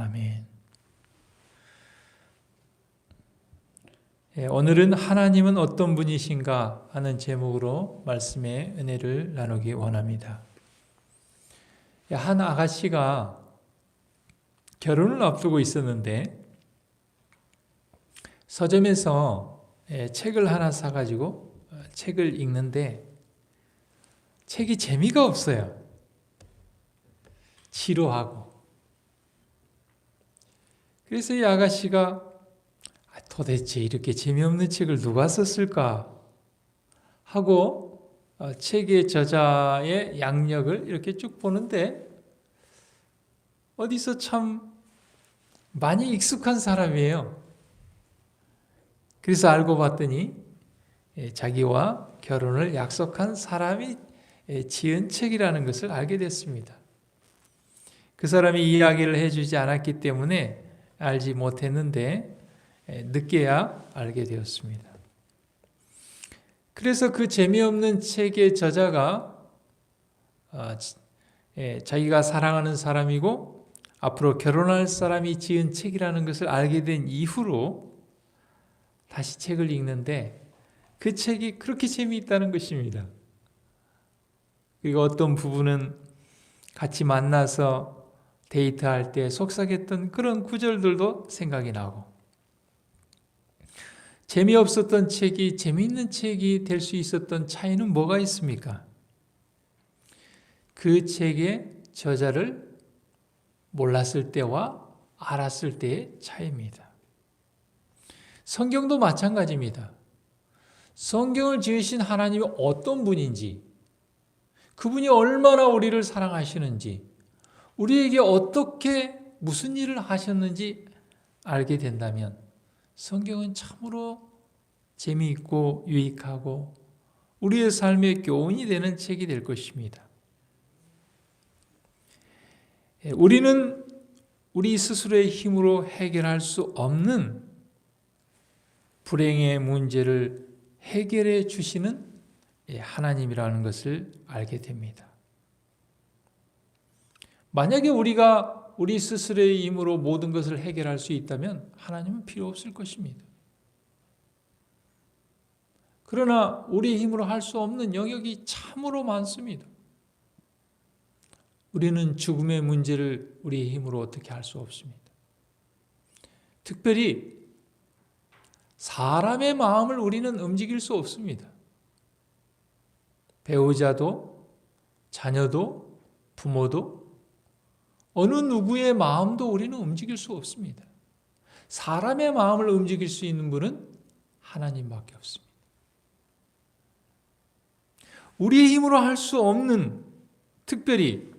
아멘. 오늘은 하나님은 어떤 분이신가 하는 제목으로 말씀의 은혜를 나누기 원합니다. 한 아가씨가 결혼을 앞두고 있었는데 서점에서 책을 하나 사가지고 책을 읽는데 책이 재미가 없어요. 지루하고. 그래서 이 아가씨가 도대체 이렇게 재미없는 책을 누가 썼을까 하고 책의 저자의 양력을 이렇게 쭉 보는데 어디서 참 많이 익숙한 사람이에요. 그래서 알고 봤더니 자기와 결혼을 약속한 사람이 지은 책이라는 것을 알게 됐습니다. 그 사람이 이야기를 해주지 않았기 때문에 알지 못했는데 늦게야 알게 되었습니다. 그래서 그 재미없는 책의 저자가 자기가 사랑하는 사람이고 앞으로 결혼할 사람이 지은 책이라는 것을 알게 된 이후로 다시 책을 읽는데 그 책이 그렇게 재미있다는 것입니다. 그리고 어떤 부분은 같이 만나서 데이트할 때 속삭였던 그런 구절들도 생각이 나고 재미없었던 책이 재미있는 책이 될 수 있었던 차이는 뭐가 있습니까? 그 책의 저자를 몰랐을 때와 알았을 때의 차이입니다. 성경도 마찬가지입니다. 성경을 지으신 하나님이 어떤 분인지, 그분이 얼마나 우리를 사랑하시는지, 우리에게 어떻게 무슨 일을 하셨는지 알게 된다면 성경은 참으로 재미있고 유익하고 우리의 삶에 교훈이 되는 책이 될 것입니다. 우리는 우리 스스로의 힘으로 해결할 수 없는 불행의 문제를 해결해 주시는 하나님이라는 것을 알게 됩니다. 만약에 우리가 우리 스스로의 힘으로 모든 것을 해결할 수 있다면 하나님은 필요 없을 것입니다. 그러나 우리의 힘으로 할 수 없는 영역이 참으로 많습니다. 우리는 죽음의 문제를 우리의 힘으로 어떻게 할 수 없습니다. 특별히 사람의 마음을 우리는 움직일 수 없습니다. 배우자도, 자녀도, 부모도, 어느 누구의 마음도 우리는 움직일 수 없습니다. 사람의 마음을 움직일 수 있는 분은 하나님밖에 없습니다. 우리의 힘으로 할 수 없는, 특별히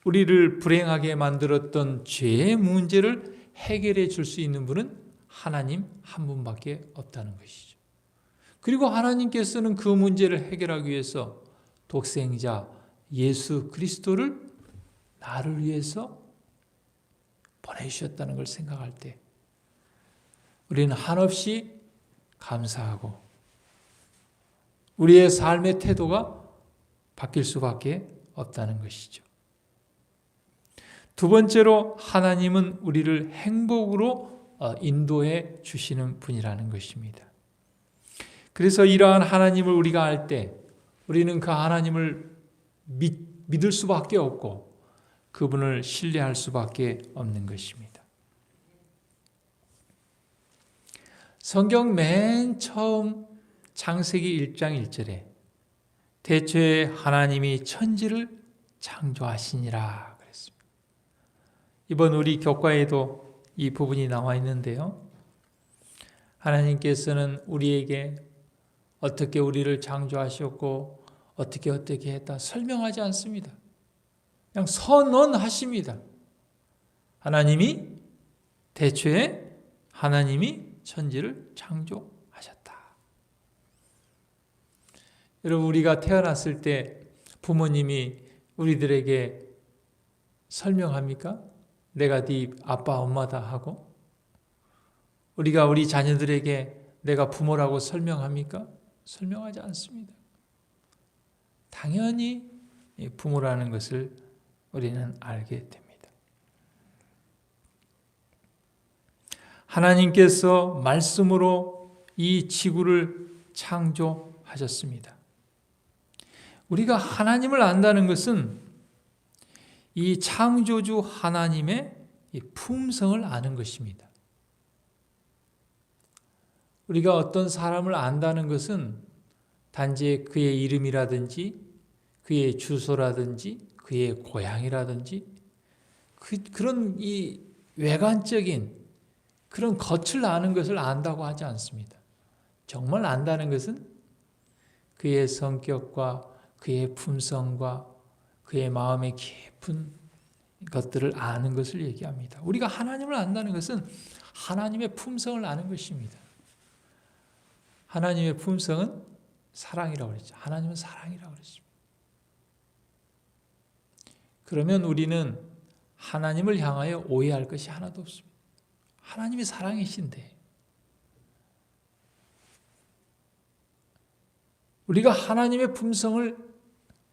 우리를 불행하게 만들었던 죄의 문제를 해결해 줄 수 있는 분은 하나님 한 분밖에 없다는 것이죠. 그리고 하나님께서는 그 문제를 해결하기 위해서 독생자 예수 그리스도를 나를 위해서 보내주셨다는 걸 생각할 때 우리는 한없이 감사하고 우리의 삶의 태도가 바뀔 수밖에 없다는 것이죠. 두 번째로 하나님은 우리를 행복으로 인도해 주시는 분이라는 것입니다. 그래서 이러한 하나님을 우리가 알 때 우리는 그 하나님을 믿을 수밖에 없고 그분을 신뢰할 수밖에 없는 것입니다. 성경 맨 처음 창세기 1장 1절에 대초에 하나님이 천지를 창조하시니라 그랬습니다. 이번 우리 교과에도 이 부분이 나와 있는데요. 하나님께서는 우리에게 어떻게 우리를 창조하셨고 어떻게 했다 설명하지 않습니다. 그냥 선언하십니다. 하나님이 대초에 하나님이 천지를 창조하셨다. 여러분 우리가 태어났을 때 부모님이 우리들에게 설명합니까? 내가 네 아빠 엄마다 하고 우리가 우리 자녀들에게 내가 부모라고 설명합니까? 설명하지 않습니다. 당연히 부모라는 것을 우리는 알게 됩니다. 하나님께서 말씀으로 이 지구를 창조하셨습니다. 우리가 하나님을 안다는 것은 이 창조주 하나님의 이 품성을 아는 것입니다. 우리가 어떤 사람을 안다는 것은 단지 그의 이름이라든지 그의 주소라든지 그의 고향이라든지 그런 이 외관적인 그런 겉을 아는 것을 안다고 하지 않습니다. 정말 안다는 것은 그의 성격과 그의 품성과 그의 마음의 깊은 것들을 아는 것을 얘기합니다. 우리가 하나님을 안다는 것은 하나님의 품성을 아는 것입니다. 하나님의 품성은 사랑이라고 그랬죠. 하나님은 사랑이라고 그랬습니다. 그러면 우리는 하나님을 향하여 오해할 것이 하나도 없습니다. 하나님이 사랑이신데 우리가 하나님의 품성을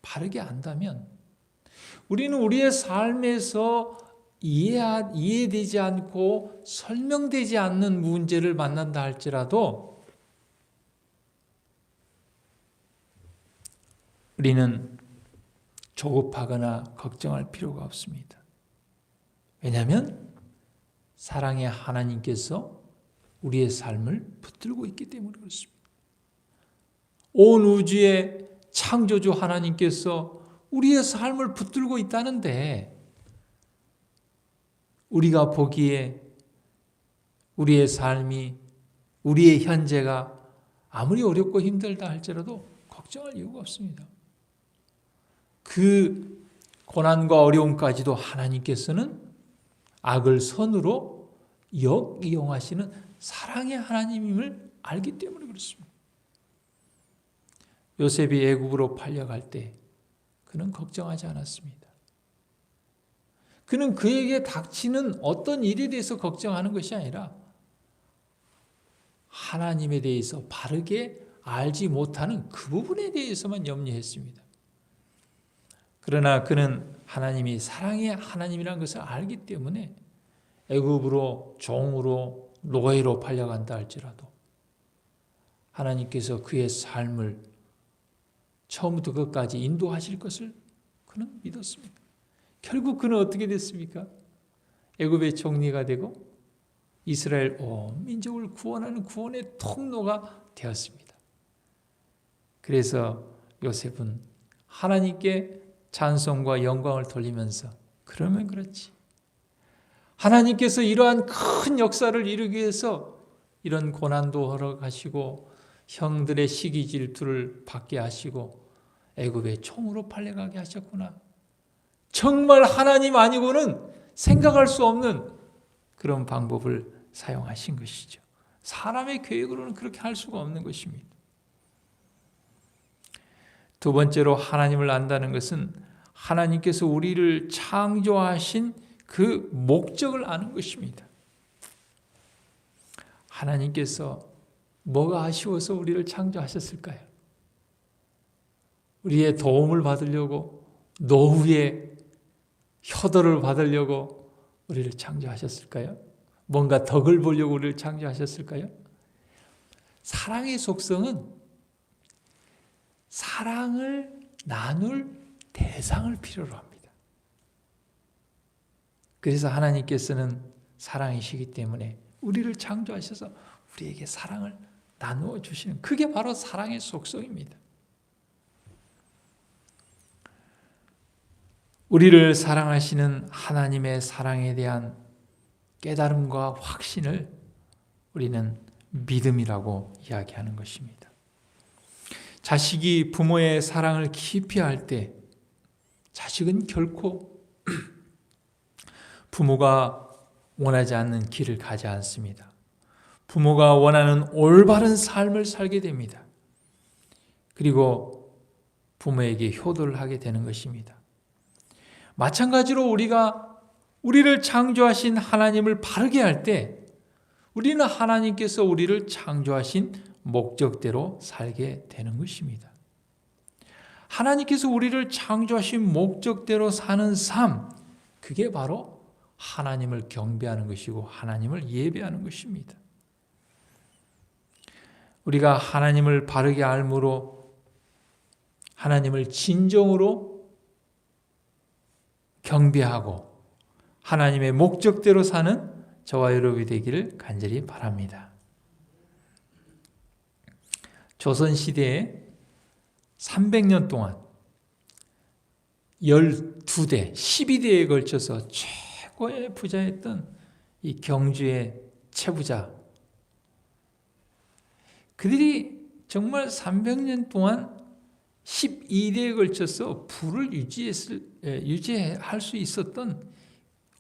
바르게 안다면 우리는 우리의 삶에서 이해되지 않고 설명되지 않는 문제를 만난다 할지라도 우리는 조급하거나 걱정할 필요가 없습니다. 왜냐하면 사랑의 하나님께서 우리의 삶을 붙들고 있기 때문에 그렇습니다. 온 우주의 창조주 하나님께서 우리의 삶을 붙들고 있다는데 우리가 보기에 우리의 삶이 우리의 현재가 아무리 어렵고 힘들다 할지라도 걱정할 이유가 없습니다. 그 고난과 어려움까지도 하나님께서는 악을 선으로 역이용하시는 사랑의 하나님임을 알기 때문에 그렇습니다. 요셉이 애굽으로 팔려갈 때 그는 걱정하지 않았습니다. 그는 그에게 닥치는 어떤 일에 대해서 걱정하는 것이 아니라 하나님에 대해서 바르게 알지 못하는 그 부분에 대해서만 염려했습니다. 그러나 그는 하나님이 사랑의 하나님이라는 것을 알기 때문에 애굽으로 종으로 노예로 팔려간다 할지라도 하나님께서 그의 삶을 처음부터 끝까지 인도하실 것을 그는 믿었습니다. 결국 그는 어떻게 됐습니까? 애굽의 총리가 되고 이스라엘 온 민족을 구원하는 구원의 통로가 되었습니다. 그래서 요셉은 하나님께 찬송과 영광을 돌리면서 그러면 그렇지. 하나님께서 이러한 큰 역사를 이루기 위해서 이런 고난도 허락하시고 형들의 시기 질투를 받게 하시고 애굽의 총으로 팔려가게 하셨구나. 정말 하나님 아니고는 생각할 수 없는 그런 방법을 사용하신 것이죠. 사람의 계획으로는 그렇게 할 수가 없는 것입니다. 두 번째로 하나님을 안다는 것은 하나님께서 우리를 창조하신 그 목적을 아는 것입니다. 하나님께서 뭐가 아쉬워서 우리를 창조하셨을까요? 우리의 도움을 받으려고, 노후의 효도를 받으려고 우리를 창조하셨을까요? 뭔가 덕을 보려고 우리를 창조하셨을까요? 사랑의 속성은 사랑을 나눌 대상을 필요로 합니다. 그래서 하나님께서는 사랑이시기 때문에 우리를 창조하셔서 우리에게 사랑을 나누어 주시는, 그게 바로 사랑의 속성입니다. 우리를 사랑하시는 하나님의 사랑에 대한 깨달음과 확신을 우리는 믿음이라고 이야기하는 것입니다. 자식이 부모의 사랑을 깊이 알 때 자식은 결코 부모가 원하지 않는 길을 가지 않습니다. 부모가 원하는 올바른 삶을 살게 됩니다. 그리고 부모에게 효도를 하게 되는 것입니다. 마찬가지로 우리가 우리를 창조하신 하나님을 바르게 할 때 우리는 하나님께서 우리를 창조하신 목적대로 살게 되는 것입니다. 하나님께서 우리를 창조하신 목적대로 사는 삶, 그게 바로 하나님을 경배하는 것이고 하나님을 예배하는 것입니다. 우리가 하나님을 바르게 알므로 하나님을 진정으로 경배하고 하나님의 목적대로 사는 저와 여러분이 되기를 간절히 바랍니다. 조선시대에 300년 동안 12대, 12대에 걸쳐서 최고의 부자였던 이 경주의 최부자, 그들이 정말 300년 동안 12대에 걸쳐서 부를 유지할 수 있었던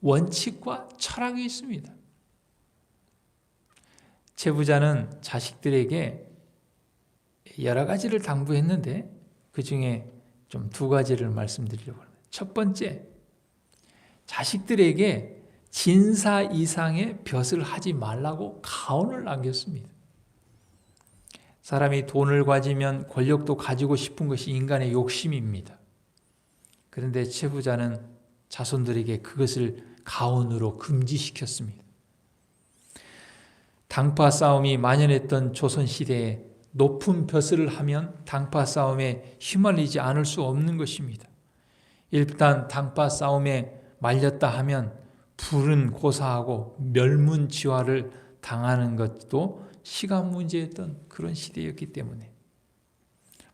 원칙과 철학이 있습니다. 최부자는 자식들에게 여러 가지를 당부했는데 그 중에 좀 2가지를 말씀드리려고 합니다. 첫 번째, 자식들에게 진사 이상의 벼슬을 하지 말라고 가언을 남겼습니다. 사람이 돈을 가지면 권력도 가지고 싶은 것이 인간의 욕심입니다. 그런데 최부자는 자손들에게 그것을 가언으로 금지시켰습니다. 당파 싸움이 만연했던 조선시대에 높은 벼슬을 하면 당파 싸움에 휘말리지 않을 수 없는 것입니다. 일단 당파 싸움에 말렸다 하면 불은 고사하고 멸문지화를 당하는 것도 시간 문제였던 그런 시대였기 때문에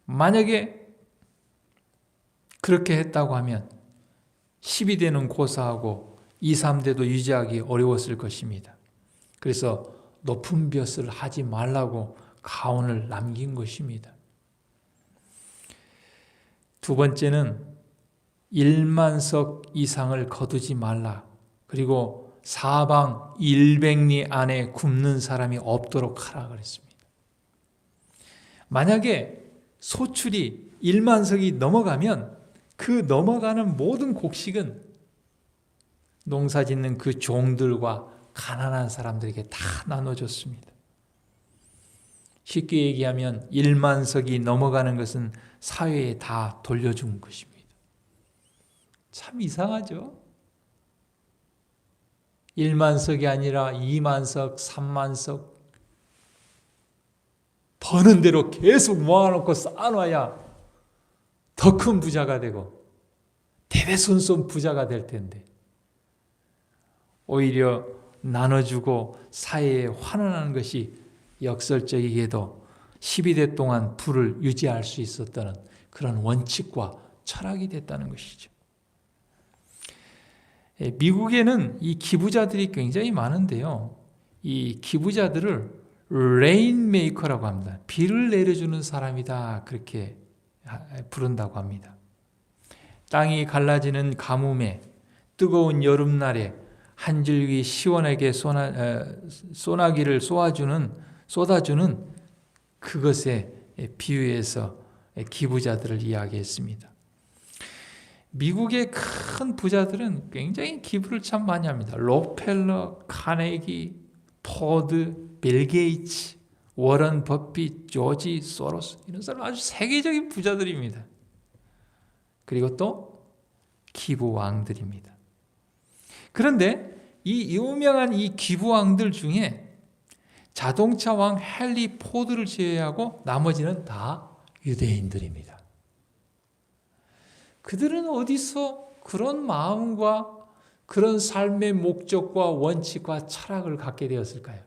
만약에 그렇게 했다고 하면 12대는 고사하고 2, 3대도 유지하기 어려웠을 것입니다. 그래서 높은 벼슬을 하지 말라고 가언을 남긴 것입니다. 2번째는 1만석 이상을 거두지 말라. 그리고 사방 100리 안에 굶는 사람이 없도록 하라 그랬습니다. 만약에 소출이 1만석이 넘어가면 그 넘어가는 모든 곡식은 농사짓는 그 종들과 가난한 사람들에게 다 나눠줬습니다. 쉽게 얘기하면 1만석이 넘어가는 것은 사회에 다 돌려준 것입니다. 참 이상하죠? 1만석이 아니라 2만석, 3만석 버는 대로 계속 모아놓고 쌓아놔야 더 큰 부자가 되고 대대손손 부자가 될 텐데 오히려 나눠주고 사회에 환원하는 것이 역설적이게도 12대 동안 부를 유지할 수 있었다는 그런 원칙과 철학이 됐다는 것이죠. 미국에는 이 기부자들이 굉장히 많은데요. 이 기부자들을 레인메이커라고 합니다. 비를 내려주는 사람이다 그렇게 부른다고 합니다. 땅이 갈라지는 가뭄에 뜨거운 여름날에 한 줄기 시원하게 소나기를 쏟아주는 그것에 비유해서 기부자들을 이야기했습니다. 미국의 큰 부자들은 굉장히 기부를 참 많이 합니다. 록펠러, 카네기, 포드, 빌 게이츠, 워런 버핏, 조지 소로스 이런 사람 아주 세계적인 부자들입니다. 그리고 또 기부왕들입니다. 그런데 이 유명한 이 기부왕들 중에 자동차왕 헨리 포드를 제외하고 나머지는 다 유대인들입니다. 그들은 어디서 그런 마음과 그런 삶의 목적과 원칙과 철학을 갖게 되었을까요?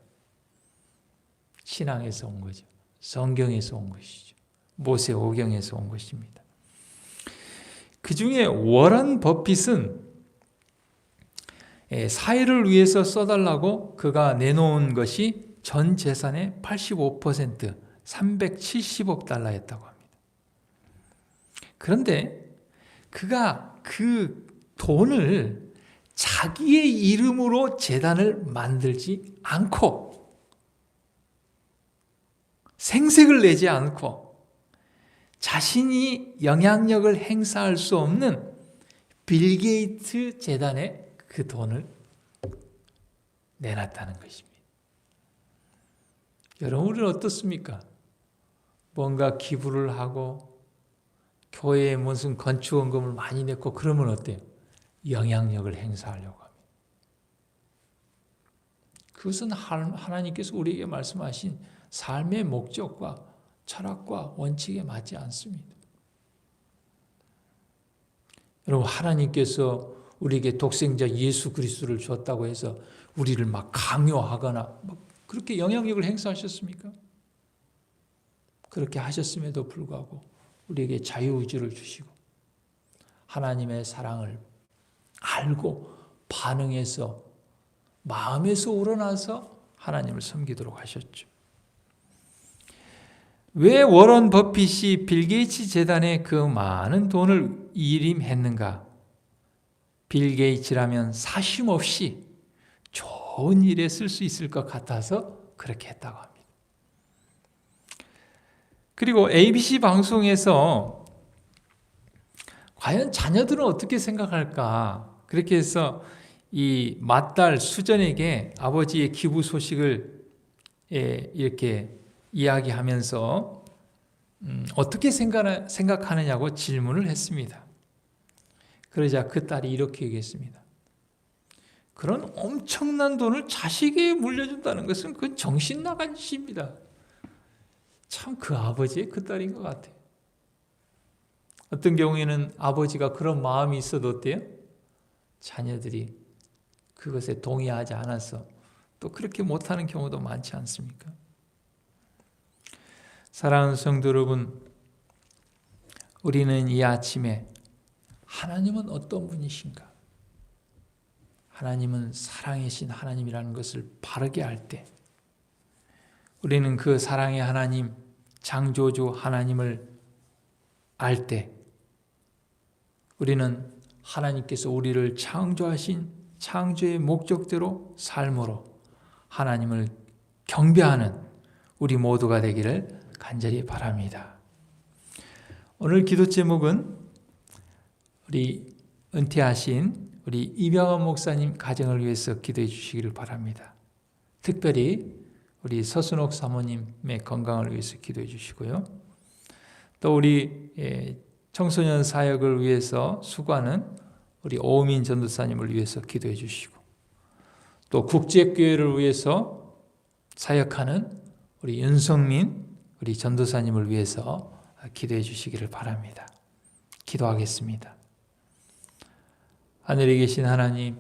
신앙에서 온 거죠. 성경에서 온 것이죠. 모세오경에서 온 것입니다. 그 중에 워런 버핏은 사회를 위해서 써달라고 그가 내놓은 것이 전 재산의 85%, 370억 달러였다고 합니다. 그런데 그가 그 돈을 자기의 이름으로 재단을 만들지 않고 생색을 내지 않고 자신이 영향력을 행사할 수 없는 빌 게이츠 재단에 그 돈을 내놨다는 것입니다. 여러분은 어떻습니까? 뭔가 기부를 하고 교회에 무슨 건축원금을 많이 냈고 그러면 어때요? 영향력을 행사하려고 합니다. 그것은 하나님께서 우리에게 말씀하신 삶의 목적과 철학과 원칙에 맞지 않습니다. 여러분, 하나님께서 우리에게 독생자 예수 그리스도를 줬다고 해서 우리를 막 강요하거나 막 그렇게 영향력을 행사하셨습니까? 그렇게 하셨음에도 불구하고 우리에게 자유의지를 주시고 하나님의 사랑을 알고 반응해서 마음에서 우러나서 하나님을 섬기도록 하셨죠. 왜 워런 버핏이 빌 게이츠 재단에 그 많은 돈을 일임했는가? 빌 게이츠라면 사심 없이 좋은 일에 쓸 수 있을 것 같아서 그렇게 했다고 합니다. 그리고 ABC 방송에서 과연 자녀들은 어떻게 생각할까? 그렇게 해서 이 맏딸 수전에게 아버지의 기부 소식을 이렇게 이야기하면서 어떻게 생각하느냐고 질문을 했습니다. 그러자 그 딸이 이렇게 얘기했습니다. 그런 엄청난 돈을 자식에게 물려준다는 것은 그건 정신 나간 짓입니다. 참 그 아버지의 그 딸인 것 같아요. 어떤 경우에는 아버지가 그런 마음이 있어도 어때요? 자녀들이 그것에 동의하지 않아서 또 그렇게 못하는 경우도 많지 않습니까? 사랑하는 성도 여러분, 우리는 이 아침에 하나님은 어떤 분이신가? 하나님은 사랑이신 하나님이라는 것을 바르게 알 때 우리는 그 사랑의 하나님, 창조주 하나님을 알 때 우리는 하나님께서 우리를 창조하신 창조의 목적대로 삶으로 하나님을 경배하는 우리 모두가 되기를 간절히 바랍니다. 오늘 기도 제목은 우리 은퇴하신 우리 이병헌 목사님 가정을 위해서 기도해 주시기를 바랍니다. 특별히 우리 서순옥 사모님의 건강을 위해서 기도해 주시고요. 또 우리 청소년 사역을 위해서 수고하는 우리 오우민 전도사님을 위해서 기도해 주시고 또 국제교회를 위해서 사역하는 우리 윤성민 우리 전도사님을 위해서 기도해 주시기를 바랍니다. 기도하겠습니다. 하늘에 계신 하나님,